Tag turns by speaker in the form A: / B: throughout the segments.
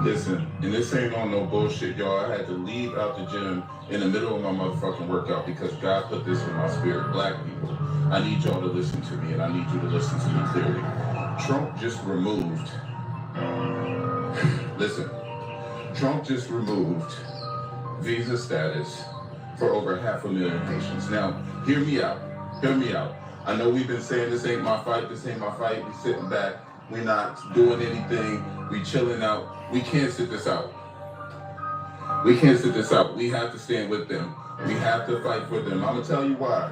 A: Listen, and this ain't on no bullshit, y'all. I had to leave out the gym in the middle of my motherfucking workout because God put this in my spirit. Black people, I need y'all to listen to me, and I need you to listen to me clearly. Trump just removed, listen, Trump just removed visa status for over 500,000 Haitians. Now, hear me out. Hear me out. I know we've been saying this ain't my fight, this ain't my fight. We sitting back, we not doing anything, we chilling out. We can't sit this out. We can't sit this out. We have to stand with them. We have to fight for them. I'm gonna tell you why.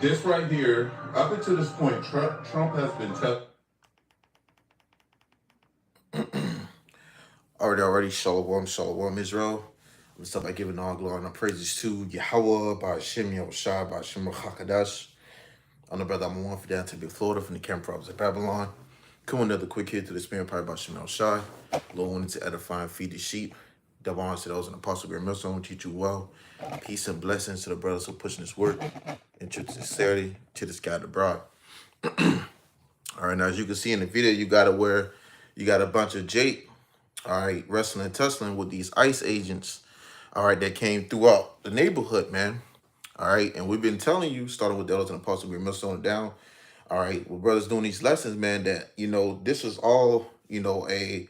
A: This right here, up until this point, Trump has been
B: Already, Shalom, Israel. I'm start by giving all glory and praises to YAHAWAH, BAHASHAM, BAHASHAM, QADASH. I'm the brother I'm one for down to the Florida from the camp province of Babylon. Come another quick hit to the spirit part about Shem Shai. Lord wanted to edify and feed the sheep. Double honors to those in Apostle Great Millstone, teach you well. Peace and blessings to the brothers who are pushing this work and truth and sincerity to the sky abroad. All right, now as you can see in the video, you got a bunch of Jake, all right, wrestling and tussling with these ICE agents, all right, that came throughout the neighborhood, man. All right, and we've been telling you, starting with the elders and Apostle Great Millstone down, all right, with brothers doing these lessons, man, that, this is all, a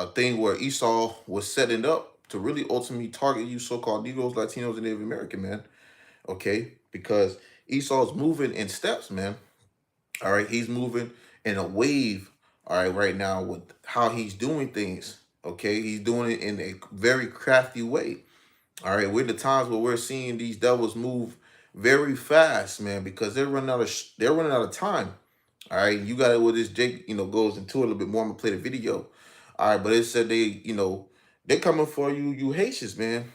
B: thing where Esau was setting up to really ultimately target you so-called Negroes, Latinos, and Native American, man, okay? Because Esau's moving in steps, man, all right? He's moving in a wave, all right, right now with how he's doing things, okay? He's doing it in a very crafty way, all right? We're the times where we're seeing these devils move very fast, man, because they're running out of time. All right, you got it with this Jake, goes into it a little bit more. I'm gonna play the video. All right, but it said they're coming for you Haitians, man.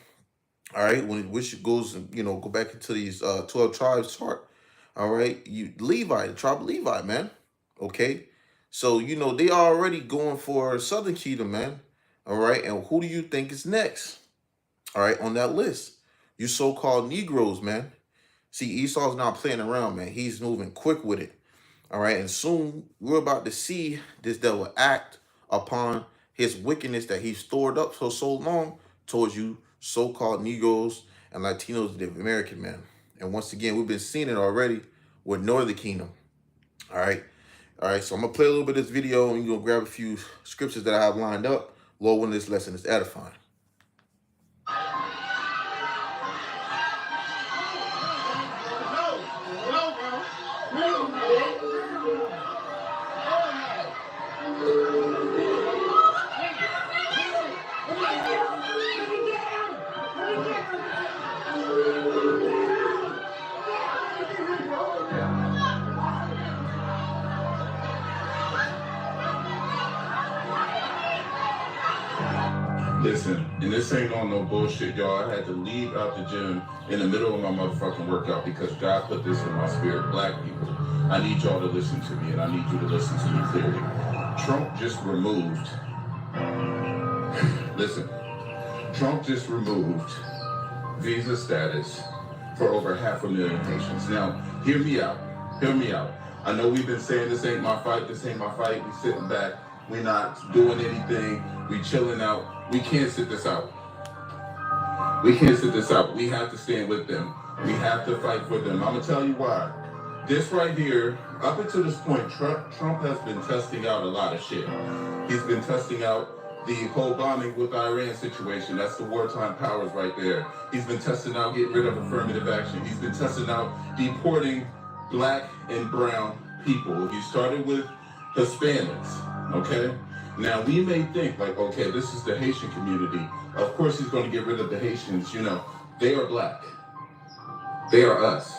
B: All right, which goes, go back into these 12 tribes chart. All right, the tribe of Levi, man. Okay, so they already going for Southern Kingdom, man. All right, and who do you think is next? All right, on that list, you so-called Negroes, man. See, Esau's not playing around, man. He's moving quick with it. All right, and soon we're about to see this devil act upon his wickedness that he stored up for so long towards you so-called Negroes and Latinos, the American man. And once again, we've been seeing it already with Northern Kingdom. All right, so I'm gonna play a little bit of this video and you're gonna grab a few scriptures that I have lined up. Lord, when this lesson is edifying.
A: Listen, and this ain't on no bullshit, y'all. I had to leave out the gym in the middle of my motherfucking workout because God put this in my spirit. Black people, I need y'all to listen to me, and I need you to listen to me clearly. Trump just removed, listen, Trump just removed visa status for over 500,000 Haitians. Now, hear me out. Hear me out. I know we've been saying this ain't my fight, this ain't my fight. We sitting back, we not doing anything, we chilling out. We can't sit this out. We can't sit this out. We have to stand with them. We have to fight for them. I'm gonna tell you why. This right here, up until this point, Trump has been testing out a lot of shit. He's been testing out the whole bombing with Iran situation. That's the wartime powers right there. He's been testing out getting rid of affirmative action. He's been testing out deporting black and brown people. He started with Hispanics, okay? Now, we may think like, okay, this is the Haitian community. Of course he's going to get rid of the Haitians. They are black. They are us.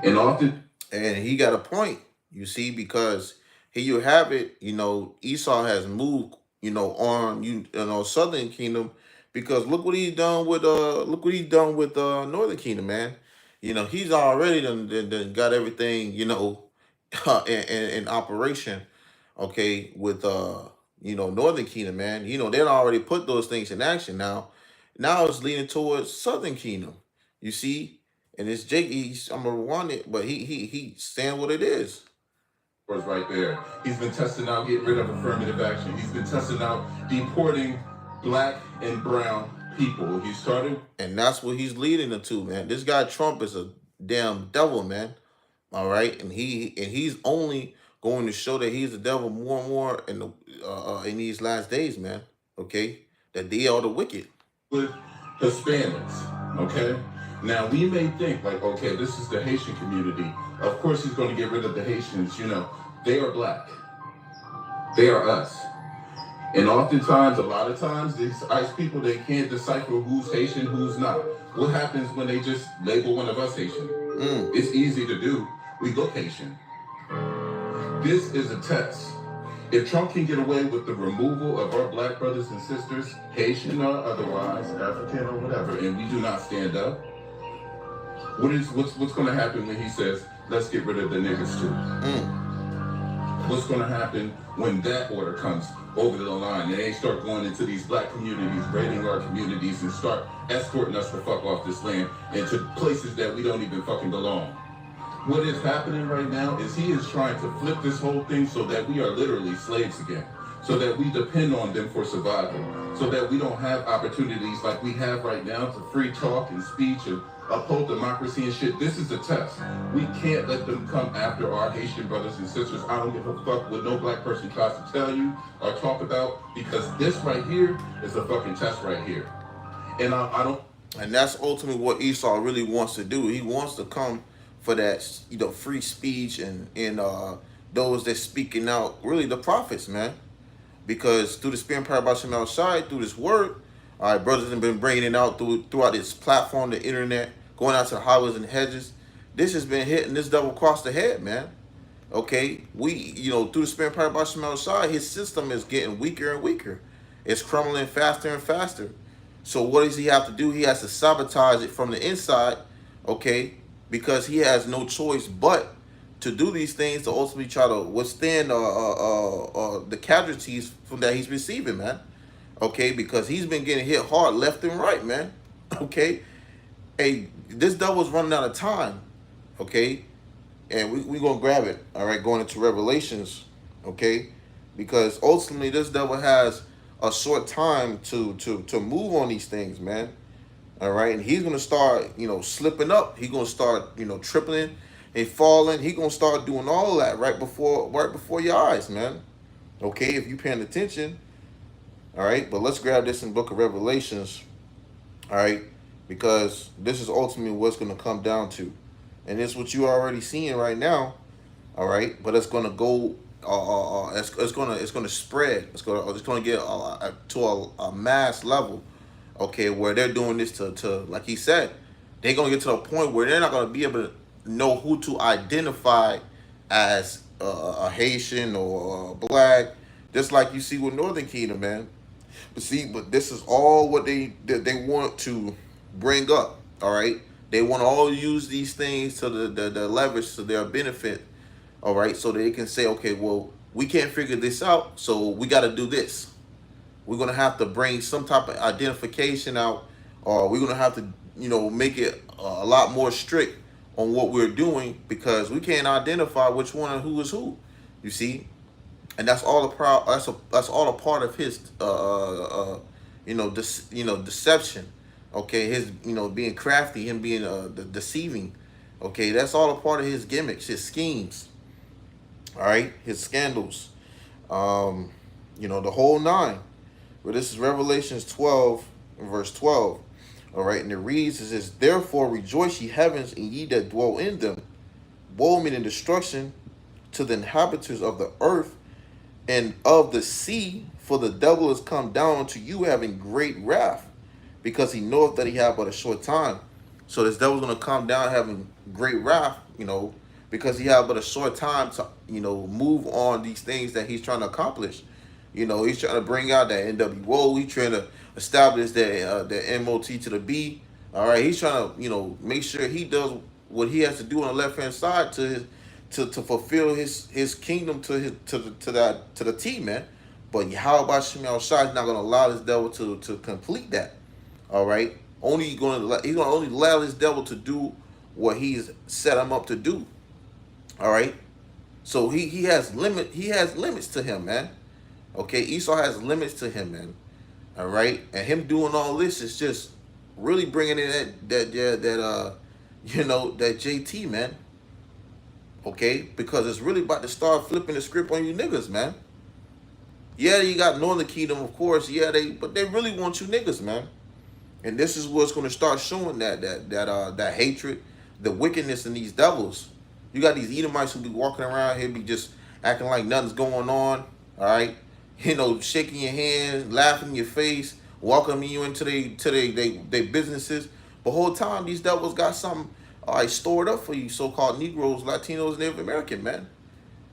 A: And often...
B: And he got a point, you see, because here you have it, Esau has moved, on, Southern Kingdom, because look what he's done with Northern Kingdom, man. He's already done got everything, in operation, okay, with Northern Kingdom, man. They already put those things in action now. Now it's leaning towards Southern Kingdom, you see. And it's Jake, I'm gonna want it, but he saying what it is.
A: right there. He's been testing out getting rid of affirmative action. He's been testing out deporting black and brown people. He started,
B: and that's what he's leading them to, man. This guy Trump is a damn devil, man. All right, and he's only going to show that he's the devil more and more in these last days, man. Okay, that they are the wicked.
A: with Hispanics, okay? Now, we may think, like, okay, this is the Haitian community. Of course he's going to get rid of the Haitians. You know, they are black. They are us. And oftentimes, a lot of times, these ICE people, they can't decipher who's Haitian, who's not. What happens when they just label one of us Haitian? It's easy to do. We look Haitian. This is a test. If Trump can get away with the removal of our black brothers and sisters, Haitian or otherwise, African or whatever, and we do not stand up, what's going to happen when he says, let's get rid of the niggas too? What's going to happen when that order comes over the line and they start going into these black communities, raiding our communities, and start escorting us the fuck off this land into places that we don't even fucking belong? What is happening right now is he is trying to flip this whole thing so that we are literally slaves again, so that we depend on them for survival, so that we don't have opportunities like we have right now to free talk and speech and uphold democracy and shit. This is a test. We can't let them come after our Haitian brothers and sisters. I don't give a fuck what no black person tries to tell you or talk about, because this right here is a fucking test right here. And I don't...
B: And that's ultimately what Esau really wants to do. He wants to come for that, free speech and those that speaking out, really the prophets, man. Because through the spirit and BAHASHAM outside, through this word, all right, brothers have been bringing it out throughout this platform, the internet, going out to the highways and hedges. This has been hitting this devil across the head, man. Okay, we, through the spirit and BAHASHAM outside, his system is getting weaker and weaker. It's crumbling faster and faster. So what does he have to do? He has to sabotage it from the inside, okay? Because he has no choice but to do these things to ultimately try to withstand the casualties from that he's receiving, man. Okay, because he's been getting hit hard left and right, man. Okay, hey, this devil's running out of time. Okay, and we gonna grab it. All right, going into Revelations. Okay, because ultimately this devil has a short time to move on these things, man. All right, and he's gonna start, slipping up. He's gonna start, tripling and falling. He's gonna start doing all that right before your eyes, man. Okay, if you paying attention. All right, but let's grab this in the book of Revelations. All right, because this is ultimately what's gonna come down to, and it's what you are already seeing right now. All right, but it's gonna go. It's gonna spread. It's gonna get to a mass level. Okay, where they're doing this to like he said, they're gonna get to a point where they're not gonna be able to know who to identify as a Haitian or a black, just like you see with Northern Kingdom, man. But this is all what they want to bring up. All right, they want to all use these things to the leverage to their benefit. All right, so they can say, okay, well, we can't figure this out, so we got to do this. We're going to have to bring some type of identification out, or we're going to have to, make it a lot more strict on what we're doing, because we can't identify which one and who is who, you see? And that's all that's all a part of his, deception. Okay, his, being crafty, him being deceiving. Okay, that's all a part of his gimmicks, his schemes. All right, his scandals. The whole nine. But this is Revelations 12, verse 12. All right, and it reads, it says, therefore rejoice ye heavens, and ye that dwell in them. Woe meaning destruction to the inhabitants of the earth and of the sea, for the devil is come down unto you having great wrath, because he knoweth that he have but a short time. So this devil's going to come down having great wrath, because he have but a short time to, move on these things that he's trying to accomplish. He's trying to bring out that NWO. He's trying to establish the MOT to the B. All right, he's trying to, make sure he does what he has to do on the left hand side to fulfill his kingdom to the T, man. But YAHAWASHI is not going to allow this devil to complete that. All right, he's going to only allow this devil to do what he's set him up to do. All right, So he has limits to him, man. Okay, Esau has limits to him, man. All right, and him doing all this is just really bringing in that JT, man. Okay, because it's really about to start flipping the script on you niggas, man. Yeah, you got Northern Kingdom, of course. Yeah, but they really want you niggas, man. And this is what's going to start showing that hatred, the wickedness in these devils. You got these Edomites who be walking around here, be just acting like nothing's going on. All right, shaking your hand, laughing in your face, welcoming you into they businesses. But whole time these devils got something, all right, stored up for you, so-called Negroes, Latinos, Native American, man.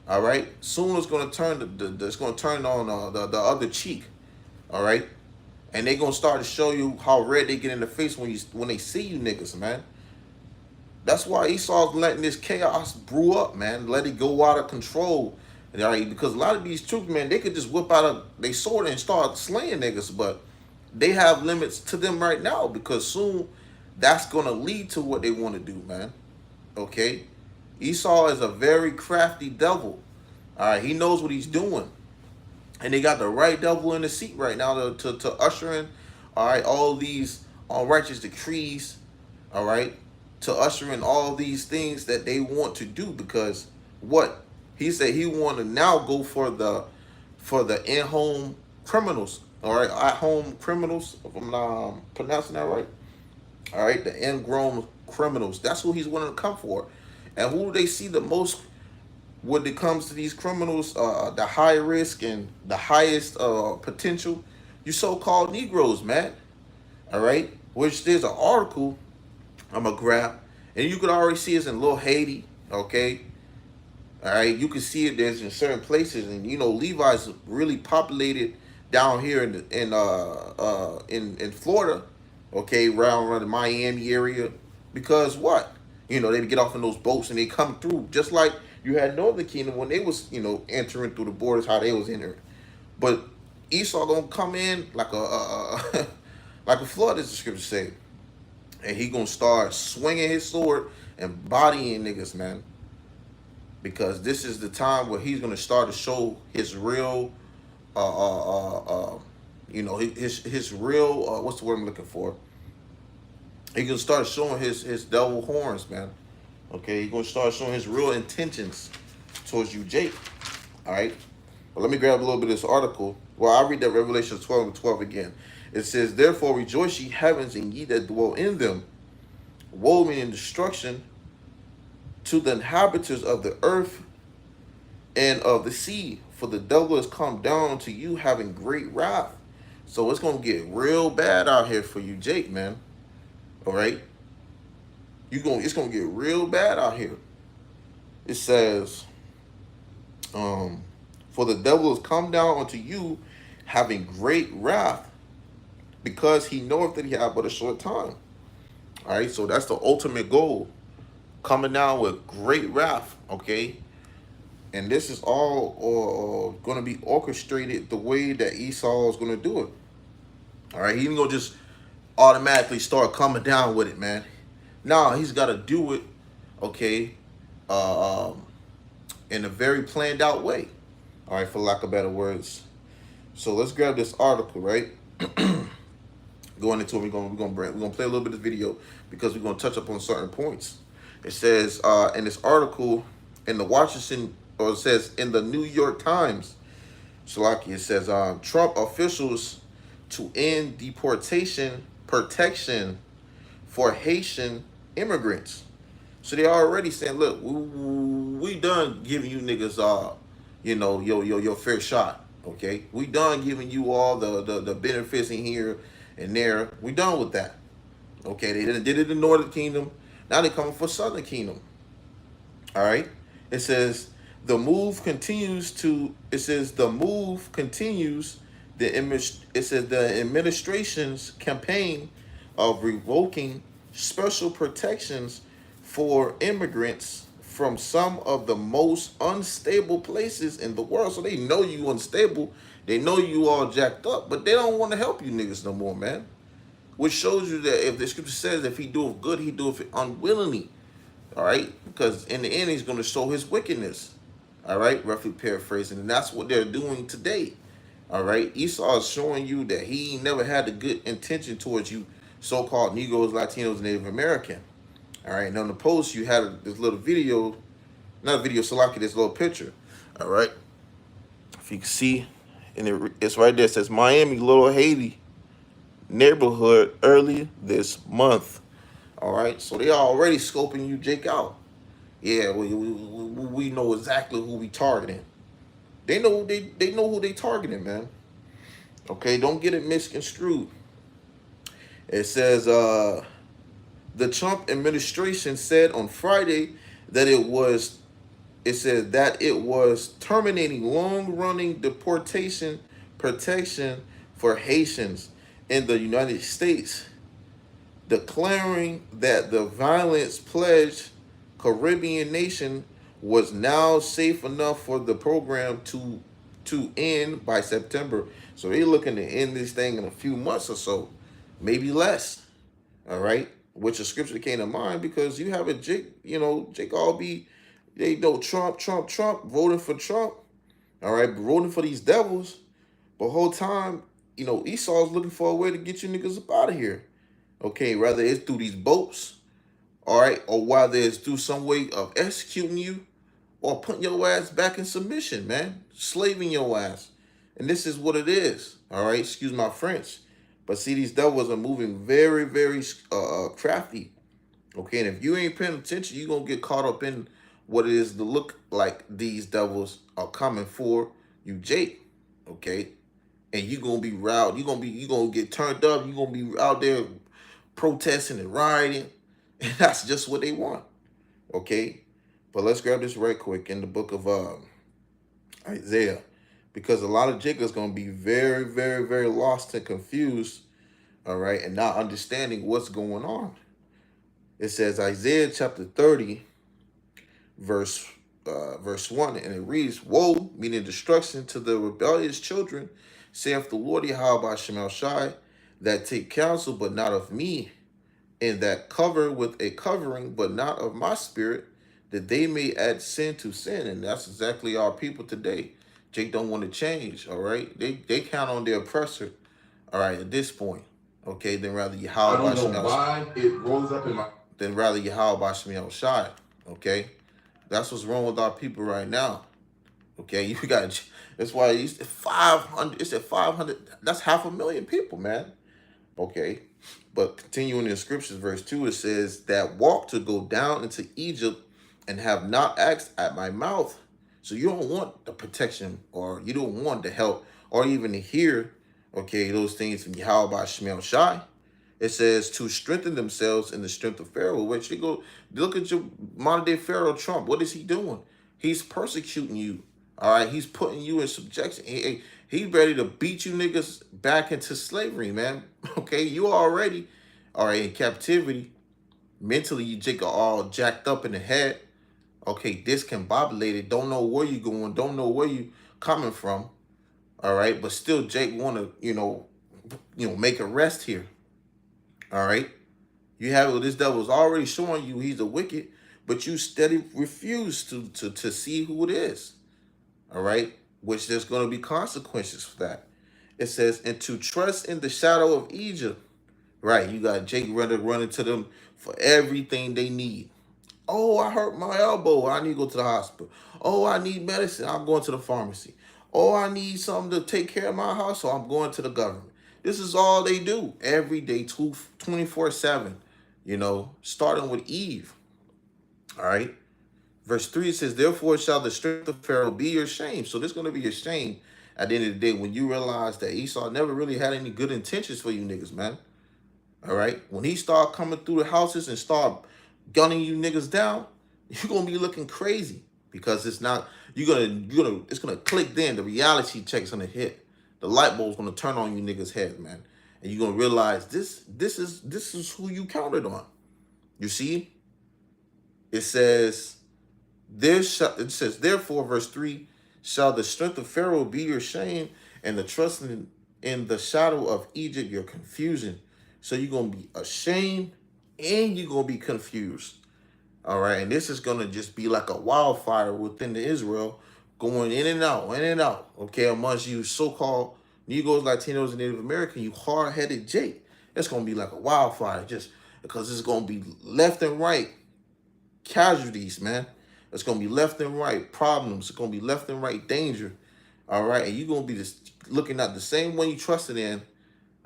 B: All right, soon it's going to turn it's going to turn on the other cheek. All right. And they gonna start to show you how red they get in the face when they see you niggas, man. That's why Esau's letting this chaos brew up, man. Let it go out of control. All right, because a lot of these troops, man, they could just whip out their sword and start slaying niggas, but they have limits to them right now because soon that's gonna lead to what they want to do, man. Okay? Esau is a very crafty devil. All right, he knows what he's doing. And they got the right devil in the seat right now to usher in, all right, all these unrighteous decrees, all right, to usher in all these things that they want to do because what? He said he want to now go for the in-home criminals, all right, at-home criminals, if I'm not pronouncing that right, all right, the ingrown criminals. That's who he's wanting to come for. And who do they see the most when it comes to these criminals, the high risk and the highest potential? You so-called Negroes, man. All right, which there's an article I'm gonna grab, and you could already see it's in Little Haiti. Okay, all right, you can see it. There's in certain places, and Levi's really populated down here in Florida. Okay, around the Miami area, because what? They get off in those boats and they come through just like you had Northern Kingdom when they was, entering through the borders, how they was entering. But Esau gonna come in like a like a flood, as the scripture say, and he gonna start swinging his sword and bodying niggas, man. Because this is the time where he's gonna start to show his real, his real, what's the word I'm looking for? He gonna start showing his devil horns, man. Okay, he's gonna start showing his real intentions towards you, Jake. All right. Well, let me grab a little bit of this article. Well, I'll read that Revelation 12:12 again. It says, "Therefore rejoice, ye heavens, and ye that dwell in them. Woe meaning destruction to the inhabitants of the earth and of the sea, for the devil has come down to you having great wrath." So it's gonna get real bad out here for you, Jake, man. All right. It's gonna get real bad out here. It says, for the devil has come down unto you having great wrath, because he knoweth that he have but a short time. All right, so that's the ultimate goal, coming down with great wrath. Okay, and this is all going to be orchestrated the way that Esau is going to do it. All right, he ain't gonna just automatically start coming down with it, man. Now he's got to do it, okay, in a very planned out way. All right, for lack of better words. So let's grab this article, right? Going into it, we're gonna play a little bit of video because we're gonna touch up on certain points. It says in this article in the Washington, or it says in the New York Times, Shalaki, it says Trump officials to end deportation protection for Haitian immigrants. So they already saying, look, we done giving you niggas your fair shot. Okay, we done giving you all the benefits in here and there. We done with that. Okay, they did it in the Northern Kingdom. Now they coming for Southern Kingdom. All right. It says the move continues. It says the administration's campaign of revoking special protections for immigrants from some of the most unstable places in the world. So they know you unstable. They know you all jacked up, but they don't want to help you niggas no more, man. Which shows you that if the scripture says if he doeth good, he doeth it unwillingly. All right? Because in the end, he's going to show his wickedness. All right, roughly paraphrasing, and that's what they're doing today. All right, Esau is showing you that he never had a good intention towards you, so-called Negroes, Latinos, Native American. All right, and on the post you had this little video, not a video, Salaki, this little picture. All right, if you can see, and it's right there. It says Miami, Little Haiti neighborhood early this month. All right, so they are already scoping you, Jake, out. Yeah, we know exactly who we targeting. They know they know who they targeting, man. Okay, don't get it misconstrued. It says the Trump administration said on Friday that it said that it was terminating long-running deportation protection for Haitians in the United States, declaring that the violence pledged Caribbean nation was now safe enough for the program to end by September. So they're looking to end this thing in a few months or so, maybe less. All right, which a scripture came to mind because you have a Jake, Jake Albee, they know Trump, voting for Trump. All right, voting for these devils. But whole time, Esau's looking for a way to get you niggas up out of here. Okay, whether it's through these boats, all right, or whether it's through some way of executing you or putting your ass back in submission, man, slaving your ass. And this is what it is, all right? Excuse my French. But see, these devils are moving very, very crafty, okay? And if you ain't paying attention, you're going to get caught up in what it is to look like these devils are coming for you, Jake, okay? And you're going to be riled. You're going to get turned up. You're going to be out there protesting and rioting. And that's just what they want, okay? But let's grab this right quick in the book of Isaiah, because a lot of Jacob's going to be very, very, very lost and confused, all right, and not understanding what's going on. It says Isaiah chapter 30, verse 1, and it reads, "Woe, meaning destruction, to the rebellious children, saith the Lord YAHAWASHI, that take counsel, but not of me, and that cover with a covering, but not of my spirit, that they may add sin to sin." And that's exactly our people today. Jake don't want to change, all right? They count on their oppressor, all right, at this point, okay? Then rather
A: I don't know why it rose up in my...
B: Then rather YAHAWASHI, okay? That's what's wrong with our people right now, okay? You got, that's why it's 500, it's at 500, that's 500,000 people, man, okay? But continuing in the scriptures, verse 2, it says that walk to go down into Egypt and have not asked at my mouth. So you don't want the protection, or you don't want the help, or even to hear, okay, those things from YAHAWASHI. It says to strengthen themselves in the strength of Pharaoh, which you go, look at your modern day Pharaoh Trump. What is he doing? He's persecuting you. All right, he's putting you in subjection. He's ready to beat you niggas back into slavery, man. Okay, you already are in captivity. Mentally, you Jake are all jacked up in the head. Okay, discombobulated. Don't know where you going. Don't know where you coming from. All right, but still, Jake want to, make a rest here. All right, you have this devil's already showing you he's a wicked, but you steady refuse to see who it is. All right, which there's going to be consequences for that. It says, and to trust in the shadow of Egypt. Right, you got Jake running to them for everything they need. Oh, I hurt my elbow, I need to go to the hospital. Oh, I need medicine, I'm going to the pharmacy. Oh, I need something to take care of my house, so I'm going to the government. This is all they do every day, 24/7, starting with Eve. All right. Verse 3 says, therefore shall the strength of Pharaoh be your shame. So there's going to be your shame at the end of the day when you realize that Esau never really had any good intentions for you niggas, man. All right. When he start coming through the houses and start gunning you niggas down, you're going to be looking crazy, because it's not, it's going to click then. The reality check's going to hit. The light bulb's going to turn on you niggas' head, man. And you're going to realize this is who you counted on. You see? It says, therefore, verse 3, shall the strength of Pharaoh be your shame, and the trust in the shadow of Egypt your confusion. So you're going to be ashamed and you're going to be confused. All right. And this is going to just be like a wildfire within the Israel going in and out, okay, amongst you so-called Negroes, Latinos, and Native American, you hard-headed Jake. It's going to be like a wildfire just because it's going to be left and right casualties, man. It's going to be left and right problems. It's going to be left and right danger, all right? And you're going to be just looking at the same one you trusted in,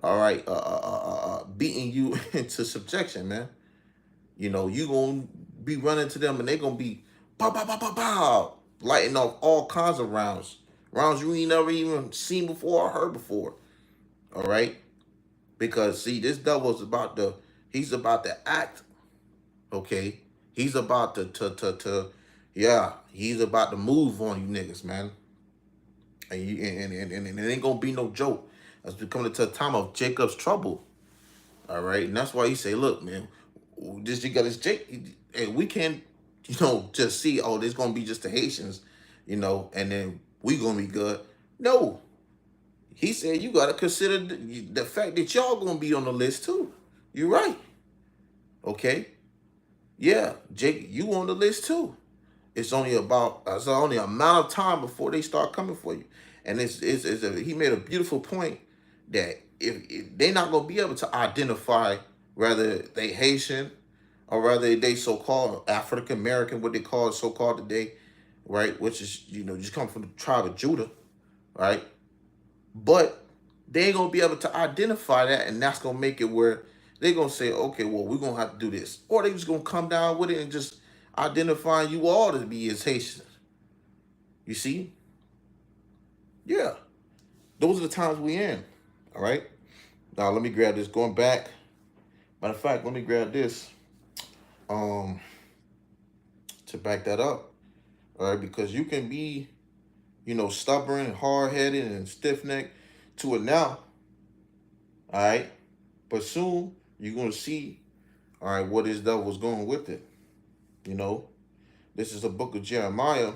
B: all right, beating you into subjection, man. You know, you going to be running to them and they're going to be pow, pow, pow, pow, pow, lighting off all kinds of rounds. Rounds you ain't never even seen before or heard before, all right? Because, see, this devil is about to, he's about to act, okay? He's about yeah, he's about to move on you niggas, man. And it ain't going to be no joke. It's becoming to a time of Jacob's trouble, all right? And that's why he say, look, man, you got this Jake, and we can't, you know, just see, oh, there's going to be just the Haitians, you know, and then we going to be good. No. He said you got to consider the fact that y'all going to be on the list too. You're right. Okay? Yeah, Jake, you on the list too. It's only a amount of time before they start coming for you. And he made a beautiful point that if they're not going to be able to identify whether they Haitian or whether they so-called African American, what they call it so-called today, right? Which is, you know, just come from the tribe of Judah, right? But they ain't going to be able to identify that, and that's going to make it where they're going to say, okay, well, we're going to have to do this. Or they just going to come down with it and just identify you all to be as Haitians. You see? Yeah. Those are the times we in. All right? Now, let me grab this. Going back. Matter of fact, let me grab this to back that up. All right? Because you can be, you know, stubborn and hard-headed and stiff-necked to it now. All right? But soon, you're going to see, all right, what this devil's going with it. You know? This is the book of Jeremiah.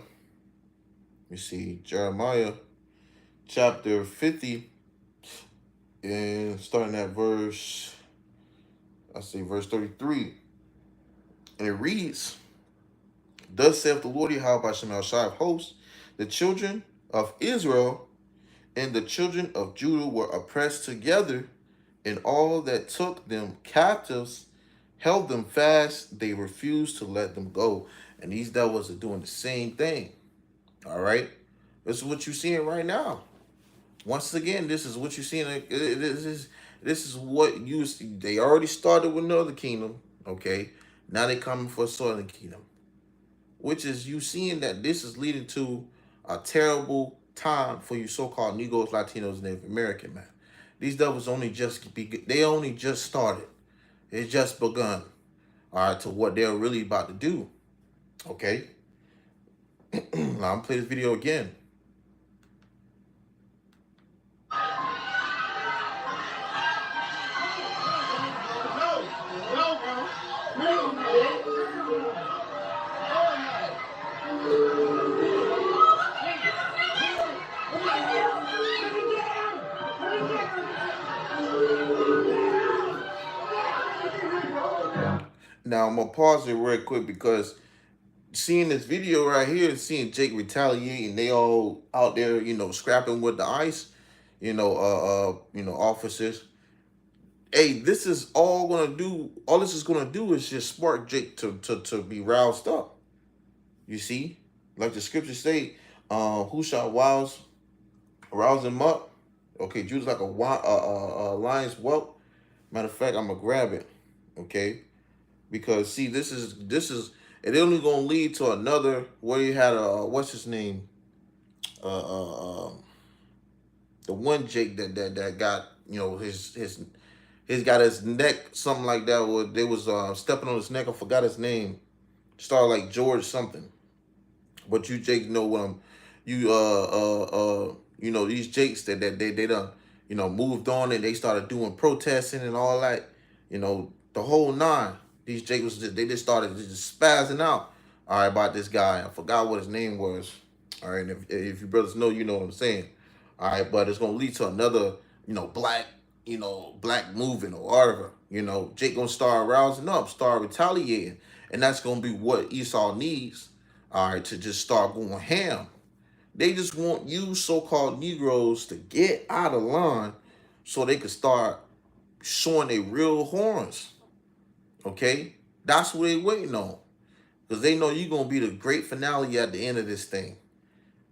B: You see, Jeremiah chapter 50, and starting at verse 33. And it reads, thus saith the Lord YAHAWASHI of hosts, the children of Israel and the children of Judah were oppressed together, and all that took them captives held them fast. They refused to let them go. And these devils are doing the same thing. All right? This is what you're seeing right now. Once again, this is what you're seeing. This is what you see. They already started with Northern Kingdom. Okay? Now they're coming for Southern Kingdom. Which is you seeing that this is leading to a terrible time for you so-called Negroes, Latinos, and Native American, man. These devils only just started. It's just begun. All right, to what they're really about to do. Okay? Now I'm gonna play this video again. Now I'm gonna pause it real quick because seeing this video right here and seeing Jake retaliate and they all out there, you know, scrapping with the ICE, you know, officers. Hey, this is all this is gonna do is just spark Jake to be roused up. You see? Like the scriptures say, who shall rouse him up? Okay, Judah's like a lion's whelp. Matter of fact, I'm gonna grab it. Okay. Because see, this is it only gonna lead to another where you had what's his name? The one Jake that got, you know, his got his neck, something like that, or they was stepping on his neck. I forgot his name. Started like George something. But you Jake know what I'm you know, these Jakes that they done, you know, moved on and they started doing protesting and all that, you know, the whole nine. These Jakes they just started just spazzing out, all right, about this guy. I forgot what his name was. All right, and if you brothers know, you know what I'm saying. All right, but it's gonna lead to another, you know, black movement or whatever. You know, Jake gonna start rousing up, start retaliating, and that's gonna be what Esau needs, all right, to just start going ham. They just want you so-called Negroes to get out of line so they can start showing their real horns. Okay? That's what they waiting on. Because they know you're gonna be the great finale at the end of this thing.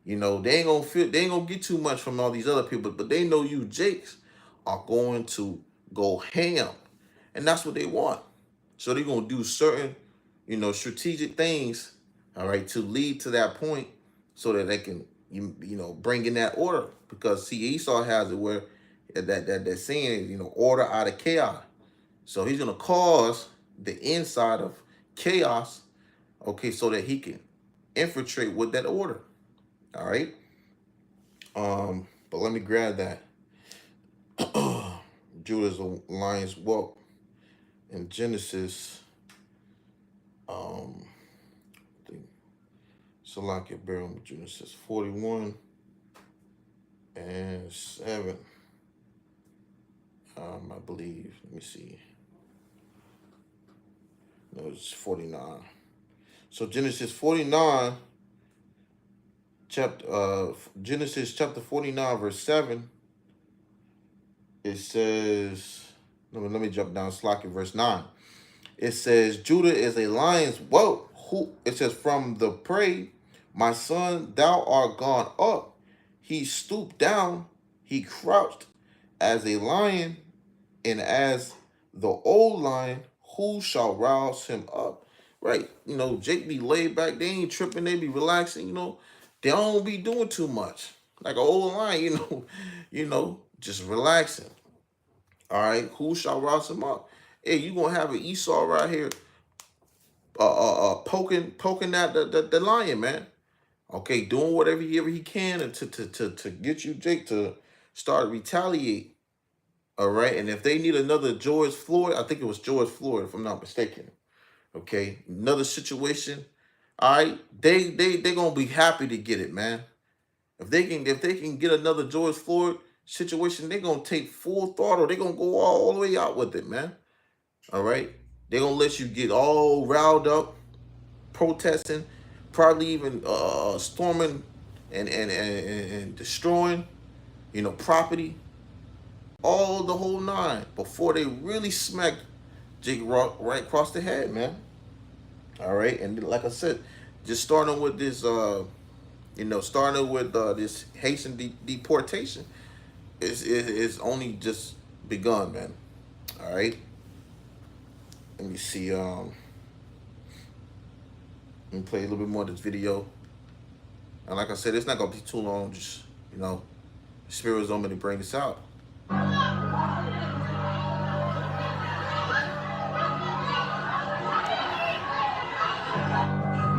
B: You know, they ain't gonna get too much from all these other people, but they know you Jakes are going to go ham. And that's what they want. So they're gonna do certain, strategic things, all right, to lead to that point so that they can bring in that order. Because see, Esau has it where that saying is, order out of chaos. So he's gonna cause the inside of chaos, okay, so that he can infiltrate with that order. All right. But let me grab that. Judah's lion's whelp in Genesis. Salakia Barum, Genesis 41 and 7. I believe. Let me see. No, it's 49. So Genesis 49. Genesis chapter 49 verse 7, it says, let me jump down slightly, verse 9. It says, Judah is a lion's whelp. It says, from the prey, my son, thou art gone up. He stooped down, he crouched as a lion, and as the old lion, who shall rouse him up? Right? Jake be laid back, they ain't tripping, they be relaxing, they don't be doing too much. Like an old lion, just relaxing. All right, who shall rouse him up? Hey, you gonna have an Esau right here, poking at the lion, man. Okay, doing whatever he can to get you, Jake, to start retaliate. All right, and if they need another George Floyd, I think it was George Floyd, if I'm not mistaken. Okay, another situation. All right, they gonna be happy to get it, man. If they can get another George Floyd situation, they're gonna take full throttle. They're gonna go all the way out with it, man. All right, they're gonna let you get all riled up, protesting, probably even storming and destroying, property, all the whole nine before they really smack Jake right across the head, man. All right, and like I said, just starting with this, this Haitian deportation is only just begun, man. All right. Let me see. Let me play a little bit more of this video. And like I said, it's not gonna be too long. Just Spirit's on me to bring this out.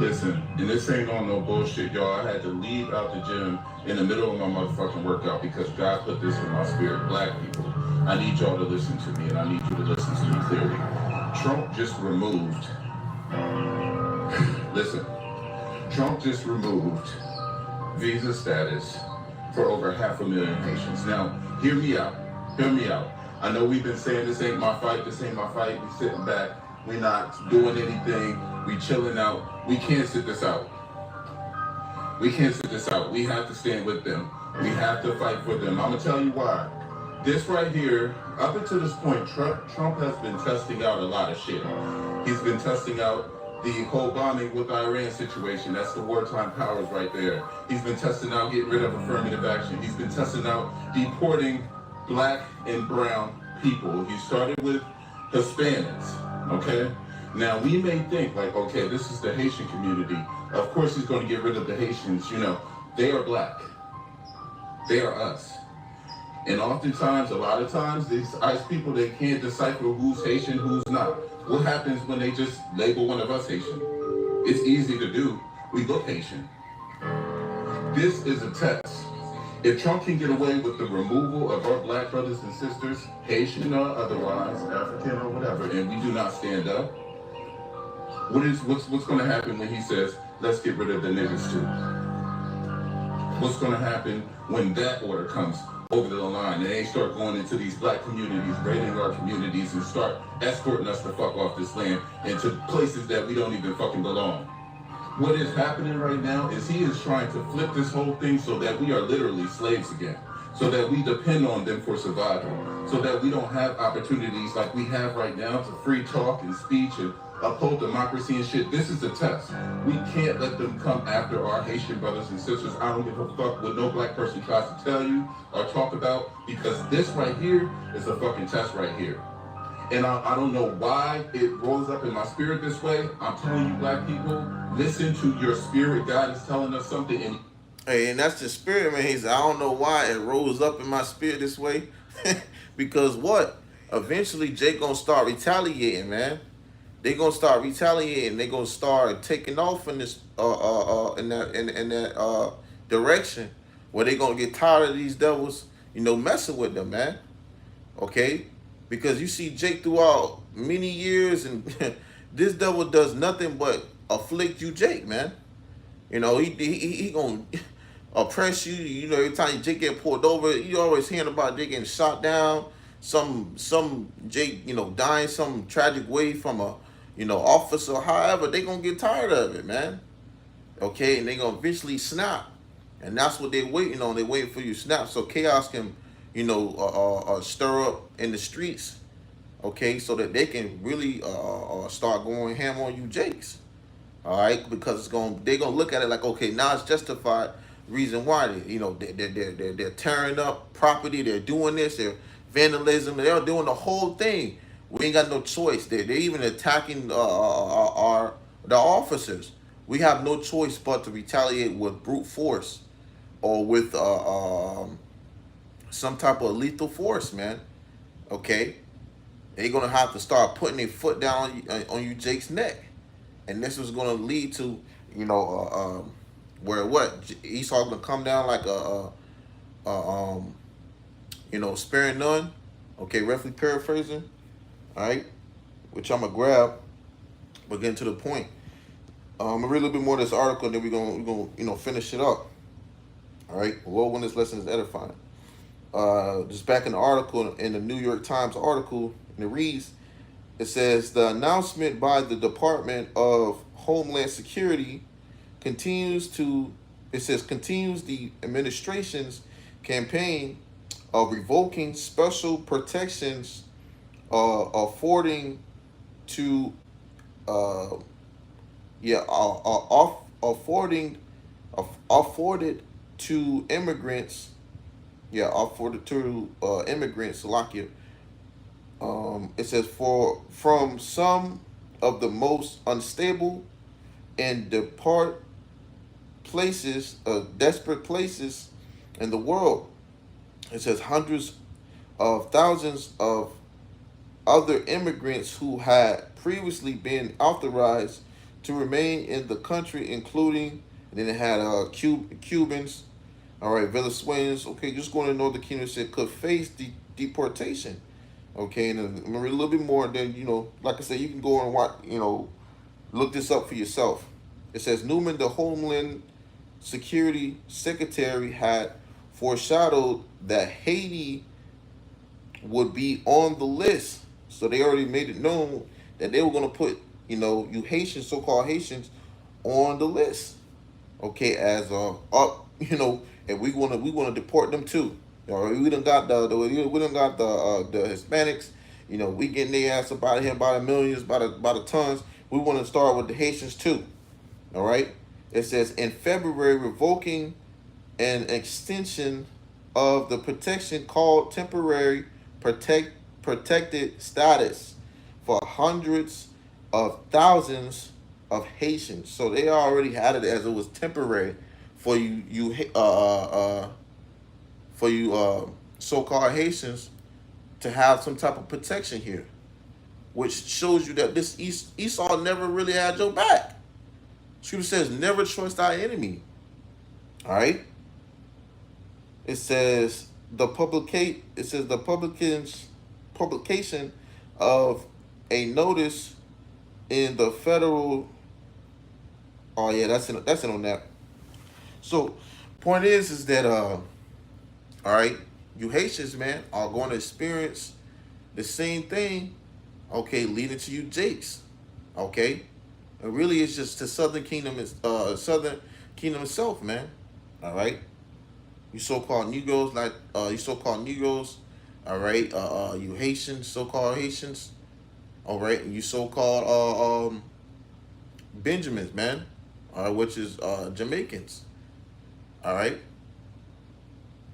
A: Listen, and this ain't on no bullshit, y'all. I had to leave out the gym in the middle of my motherfucking workout because God put this in my spirit. Black people, I need y'all to listen to me, and I need you to listen to me clearly. Trump just removed, listen, Trump just removed visa status for over 500,000 Haitians. Now, hear me out. Hear me out. I know we've been saying this ain't my fight, this ain't my fight. We sitting back. We not doing anything. We chilling out. We can't sit this out. We can't sit this out. We have to stand with them. We have to fight for them. I'm going to tell you why. This right here, up until this point, Trump has been testing out a lot of shit. He's been testing out the whole bombing with Iran situation. That's the wartime powers right there. He's been testing out getting rid of affirmative action. He's been testing out deporting black and brown people. He started with Hispanics, okay? Now, we may think like, okay, this is the Haitian community. Of course he's going to get rid of the Haitians. They are black. They are us. And oftentimes, a lot of times, these ICE people, they can't decipher who's Haitian, who's not. What happens when they just label one of us Haitian? It's easy to do. We look Haitian. This is a test. If Trump can get away with the removal of our black brothers and sisters, Haitian or otherwise, African or whatever, and we do not stand up, what's going to happen when he says, let's get rid of the niggas too? What's going to happen when that order comes over the line and they start going into these black communities, raiding our communities, and start escorting us the fuck off this land into places that we don't even fucking belong? What is happening right now is he is trying to flip this whole thing so that we are literally slaves again, so that we depend on them for survival, so that we don't have opportunities like we have right now to free talk and speech and uphold democracy and shit. This is a test. We can't let them come after our Haitian brothers and sisters. I don't give a fuck what no black person tries to tell you or talk about, because this right here is a fucking test right here. And I don't know why it rolls up in my spirit this way. I'm telling you, black people, listen to your spirit. God is telling us something. And
B: Hey, and that's the spirit, man. I don't know why it rose up in my spirit this way. Because what? Eventually, Jake gonna start retaliating, man. They gonna start retaliating. They gonna start taking off in this in that direction where they gonna get tired of these devils, messing with them, man. Okay, because you see Jake throughout many years, and this devil does nothing but afflict you, Jake, man. He gonna oppress you. Every time Jake get pulled over, you always hearing about Jake getting shot down. Some Jake, dying some tragic way from a, officer. However, they gonna get tired of it, man. Okay, and they gonna eventually snap, and that's what they're waiting on. They're waiting for you to snap, so chaos can, stir up in the streets. Okay, so that they can really start going ham on you, Jakes. All right, because they're gonna look at it like, okay, now it's justified. Reason why they're tearing up property, they're doing this, they're vandalism, they're doing the whole thing. We ain't got no choice. They're even attacking the officers. We have no choice but to retaliate with brute force or with some type of lethal force, man. Okay, they're gonna have to start putting their foot down on you, Jake's neck. And this was going to lead to, where what Esau going to come down like sparing none. Okay, roughly paraphrasing. All right, which I'm gonna grab. But getting to the point. I'm gonna read a little bit more of this article, and then we're gonna finish it up. All right, Lord, when this lesson is edifying. Just back in the article in the New York Times article, and it reads. It says the announcement by the Department of Homeland Security continues the administration's campaign of revoking special protections afforded to immigrants. Lakia. It says from some of the most unstable and desperate places in the world. It says hundreds of thousands of other immigrants who had previously been authorized to remain in the country, including, and then it had Cubans, all right, Venezuelans, okay, just going to Northern Kingdom, said could face deportation. Okay, and I'm gonna read a little bit more. Then like I said, you can go and watch. Look this up for yourself. It says Newman, the Homeland Security Secretary, had foreshadowed that Haiti would be on the list. So they already made it known that they were gonna put you Haitians, so-called Haitians, on the list. Okay, as up, and we wanna deport them too. We done got the Hispanics. We getting their ass up out of here by the millions, by the tons. We want to start with the Haitians too. All right. It says in February, revoking an extension of the protection called temporary protected status for hundreds of thousands of Haitians. So they already had it as it was temporary for you so-called Haitians to have some type of protection here, which shows you that this Esau never really had your back. Scripture says, never trust thy enemy. All right. It says the publication of a notice in the federal. Oh yeah, that's it on that. So, point is that all right, you Haitians, man, are going to experience the same thing, okay, leading to you Jakes, okay? And really, it's just the Southern Kingdom itself, man. All right, you so-called Negroes, like you so-called Negroes. All right, you Haitians, so-called Haitians. All right, and you so-called Benjamins, man. All right, which is Jamaicans. All right,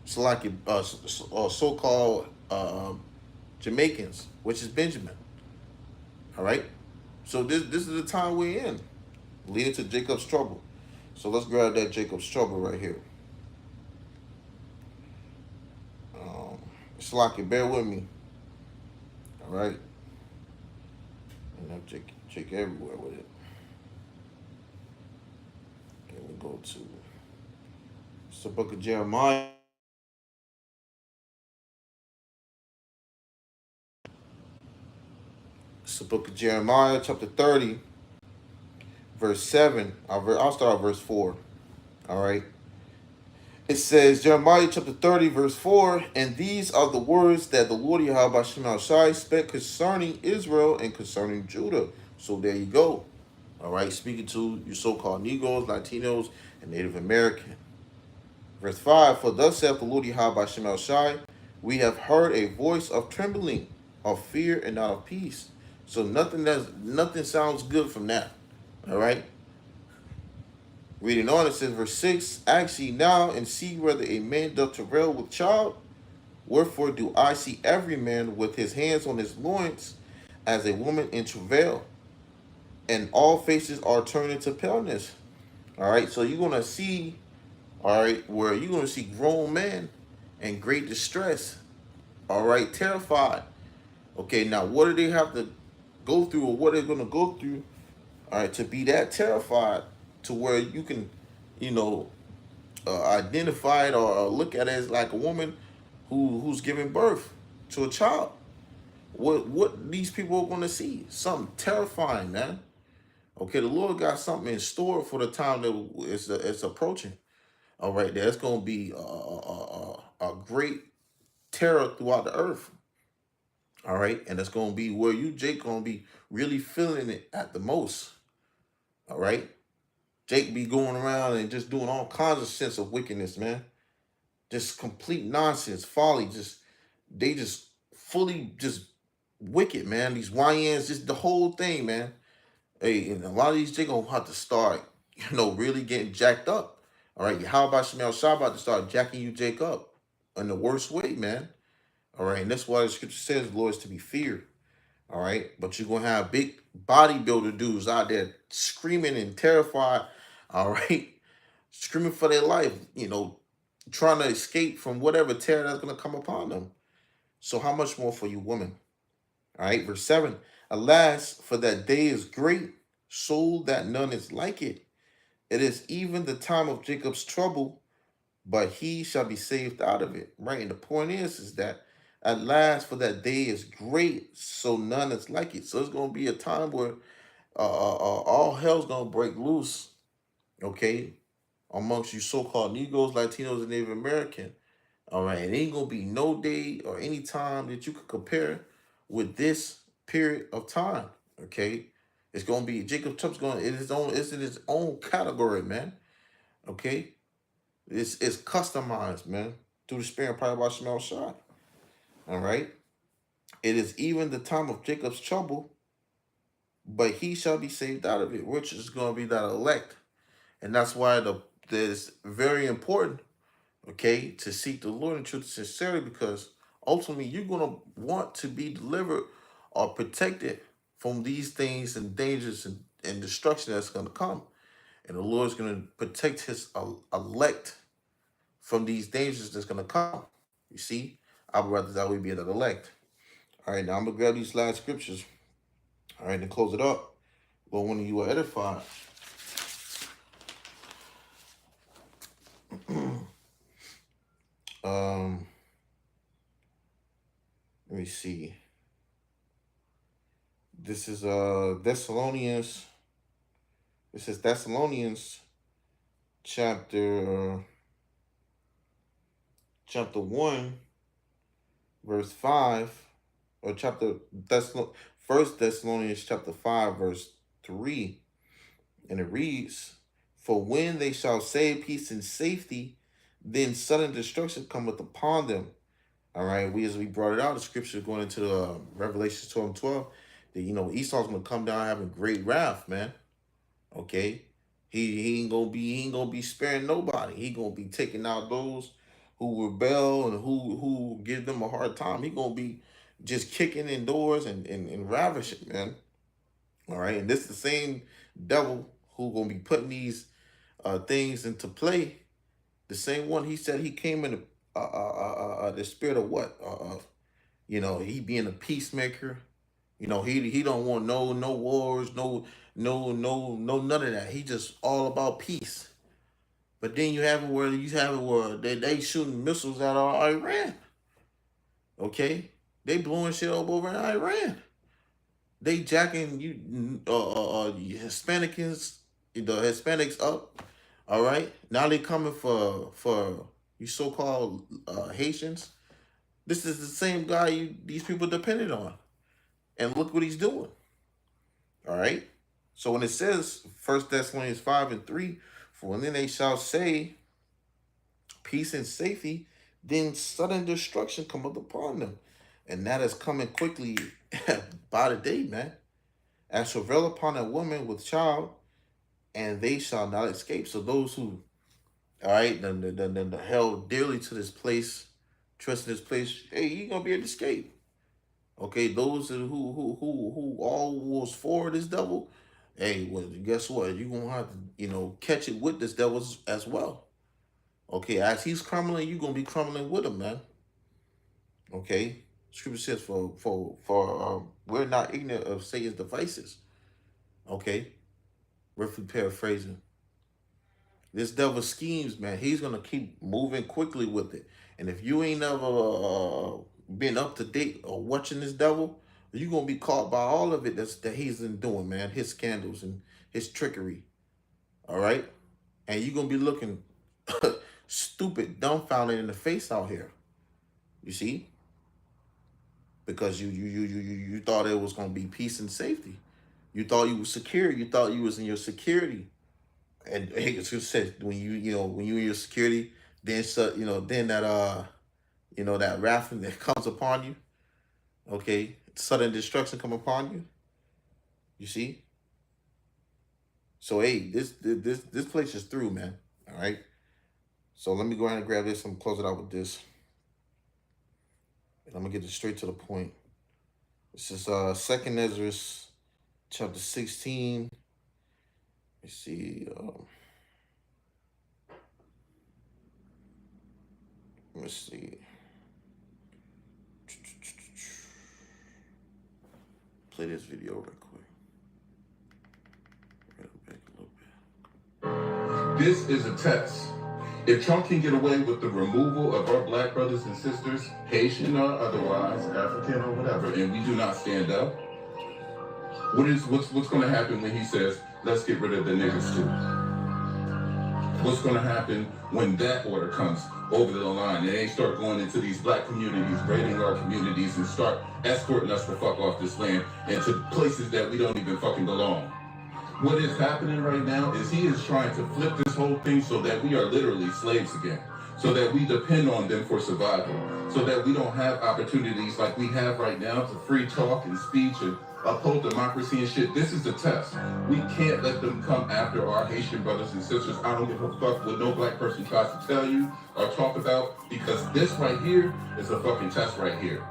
B: so like so-called Jamaicans, which is Benjamin. All right, so this is the time we're in, leading to Jacob's trouble. So let's grab that Jacob's trouble right here. Um, Slocky, bear with me. All right, and I'll check everywhere with it. And we go to it's the book of Jeremiah. It's the book of Jeremiah, chapter 30, verse 7. I'll start at verse 4. All right. It says, Jeremiah chapter 30, verse 4, and these are the words that the Lord YAHAWASHI spake concerning Israel and concerning Judah. So there you go. All right, speaking to you so-called Negroes, Latinos, and Native American. Verse 5, for thus saith the Lord YAHAWASHI, we have heard a voice of trembling, of fear, and not of peace. So nothing sounds good from that. All right. Reading on, it says, verse 6, ask ye now and see whether a man doth travail with child. Wherefore do I see every man with his hands on his loins as a woman in travail, and all faces are turned into paleness. All right, so you're going to see, all right, where you're going to see grown men in great distress, all right, terrified. Okay, now what do they have to go through, or what they're going to go through, all right, to be that terrified to where you can, you know, identify it or look at it as like a woman who's giving birth to a child. What these people are going to see? Something terrifying, man. Okay, the Lord got something in store for the time that it's approaching. All right, there's going to be a great terror throughout the earth. All right, and it's going to be where you, Jake, going to be really feeling it at the most. All right, Jake be going around and just doing all kinds of sense of wickedness, man. Just complete nonsense, folly. They just fully just wicked, man. These YNs, just the whole thing, man. Hey, and a lot of these Jake gonna have to start, really getting jacked up. All right, how about Shemel Shah about to start jacking you, Jake, up in the worst way, man? All right, and that's why the scripture says the Lord is to be feared. All right, but you're gonna have big bodybuilder dudes out there screaming and terrified. All right, screaming for their life. Trying to escape from whatever terror that's gonna come upon them. So how much more for you women? All right, verse 7. Alas, for that day is great, so that none is like it. It is even the time of Jacob's trouble, but he shall be saved out of it. Right? And the point is that at last, for that day is great, so none is like it. So it's going to be a time where all hell's going to break loose, okay, amongst you so-called Negroes, Latinos, and Native American. All right, it ain't gonna be no day or any time that you could compare with this period of time. Okay, it's gonna be Jacob Trump's going in his own. It's in its own category, man. Okay, it's customized, man, through the spirit and power by Shemel Shah. All right, it is even the time of Jacob's trouble, but he shall be saved out of it, which is gonna be that elect, and that's why this very important. Okay, to seek the Lord in truth and sincerity, because ultimately you're going to want to be delivered or protected from these things and dangers and destruction that's going to come. And the Lord's going to protect his elect from these dangers that's going to come. You see, I would rather that we be that elect. All right, now I'm going to grab these last scriptures. All right, and close it up. Well, when you are edified. Let me see. This is Thessalonians. This is Thessalonians chapter 1, verse 5, or First Thessalonians chapter 5, verse 3. And it reads, "For when they shall say peace and safety, then sudden destruction cometh upon them." All right, as we brought it out, the scripture going into Revelation 12:12, that Esau's gonna come down having great wrath, man. Okay, he ain't gonna be sparing nobody. He gonna be taking out those who rebel and who give them a hard time. He gonna be just kicking in doors and ravishing, man. All right, and this is the same devil who gonna be putting these things into play. The same one he said he came in the spirit of what? He being a peacemaker. He don't want no wars, no none of that. He just all about peace. But then you have it where they shooting missiles at Iran. Okay, they blowing shit up over in Iran. They jacking Hispanics, the Hispanics up. All right, now they coming for you so-called Haitians. This is the same guy these people depended on, and look what he's doing. All right. So when it says 1 Thessalonians 5:3, "For when they shall say peace and safety, then sudden destruction cometh upon them," and that is coming quickly by the day, man. "As travail upon a woman with child, and they shall not escape." So those who, all right, then held dearly to this place, trust in this place, hey, you gonna be able to escape. Okay, those who all was for this devil, hey, well, guess what? You're gonna have to, catch it with this devil as well. Okay, as he's crumbling, you're gonna be crumbling with him, man. Okay. Scripture says for we're not ignorant of Satan's devices. Okay. Roughly paraphrasing. This devil schemes, man. He's gonna keep moving quickly with it. And if you ain't never been up to date or watching this devil, you're gonna be caught by all of it that he's been doing, man. His scandals and his trickery. All right, and you're gonna be looking stupid, dumbfounded in the face out here. You see, because you thought it was gonna be peace and safety. You thought you was secure. You thought you was in your security. And it says when when you in your security, then then that wrath that comes upon you. Okay, sudden destruction come upon you. You see. So hey, this place is through, man. All right. So let me go ahead and grab this and close it out with this. And I'm gonna get it straight to the point. This is 2 Ezra chapter 16. Let's see. Let's see. Play this video real quick. Back a little bit.
A: This is a test. If Trump can get away with the removal of our black brothers and sisters, Haitian or otherwise, African or whatever, and we do not stand up, what's going to happen when he says, let's get rid of the niggas too? What's going to happen when that order comes over the line and they start going into these black communities, raiding our communities, and start escorting us the fuck off this land into places that we don't even fucking belong? What is happening right now is he is trying to flip this whole thing so that we are literally slaves again, so that we depend on them for survival, so that we don't have opportunities like we have right now to free talk and speech and uphold democracy and shit. This is the test. We can't let them come after our Haitian brothers and sisters. I don't give a fuck what no black person tries to tell you or talk about, because this right here is a fucking test right here.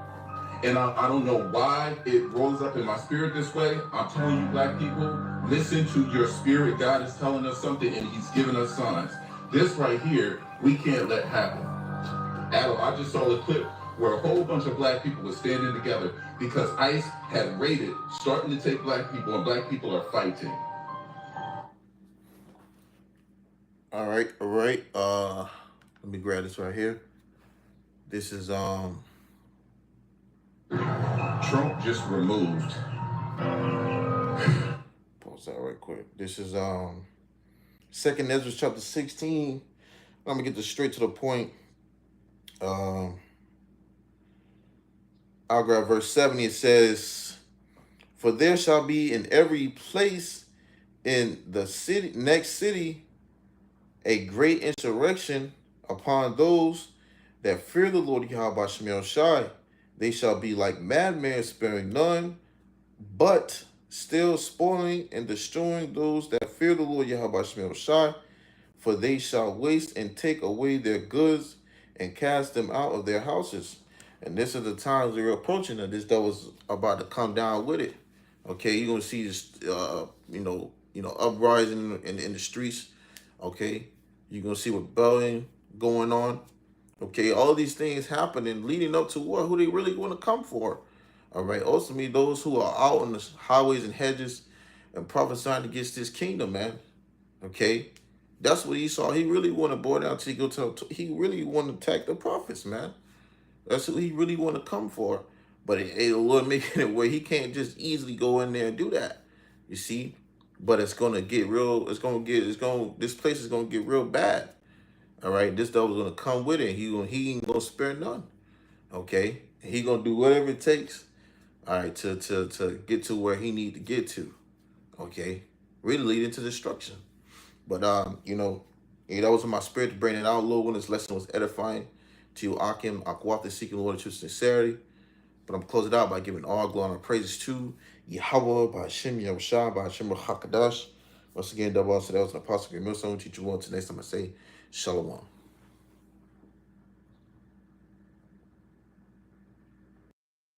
A: And I don't know why it rolls up in my spirit this way. I'm telling you, black people, listen to your spirit. God is telling us something and he's giving us signs. This right here, we can't let happen. Adam, I just saw a clip where a whole bunch of black people were standing together because ICE had raided, starting to take black people, and black people are fighting.
B: All right. Let me grab this right here. This is
A: Trump just removed.
B: Pause that right quick. This is 2 Ezra chapter 16. I'm gonna get this straight to the point. I'll grab verse 70. It says, "For there shall be in every place in the next city a great insurrection upon those that fear the Lord Yahweh Shemel Shai. They shall be like madmen, sparing none, but still spoiling and destroying those that fear the Lord Yahweh Shemel Shai. For they shall waste and take away their goods and cast them out of their houses. And this is the times we're approaching that this that was about to come down with it. Okay, you're gonna see this, uprising in the streets. Okay, you're gonna see rebellion going on. Okay, all these things happening leading up to what? Who they really want to come for? All right. Ultimately, those who are out on the highways and hedges and prophesying against this kingdom, man. Okay, that's what Esau. He really want to boil down to go to. He really want to attack the prophets, man. That's who he really want to come for. But the Lord making it where he can't just easily go in there and do that. You see, but it's gonna get real. This place is gonna get real bad. All right, this devil's gonna come with it. He ain't gonna spare none. Okay, he gonna do whatever it takes. All right, to get to where he need to get to. Okay, really leading to destruction. But that was in my spirit to bring it out a little when this lesson was edifying to you, Akim, Akwatha, seeking the Lord in true sincerity. But I'm closing it out by giving all glory and praises to YAHAWAH, BAHASHAM, YAHWASHI, BAHASHAM, QADASH. Once again, double also that was an apostle, MILLSTONE, teacher one. Till next time I say, Shalom.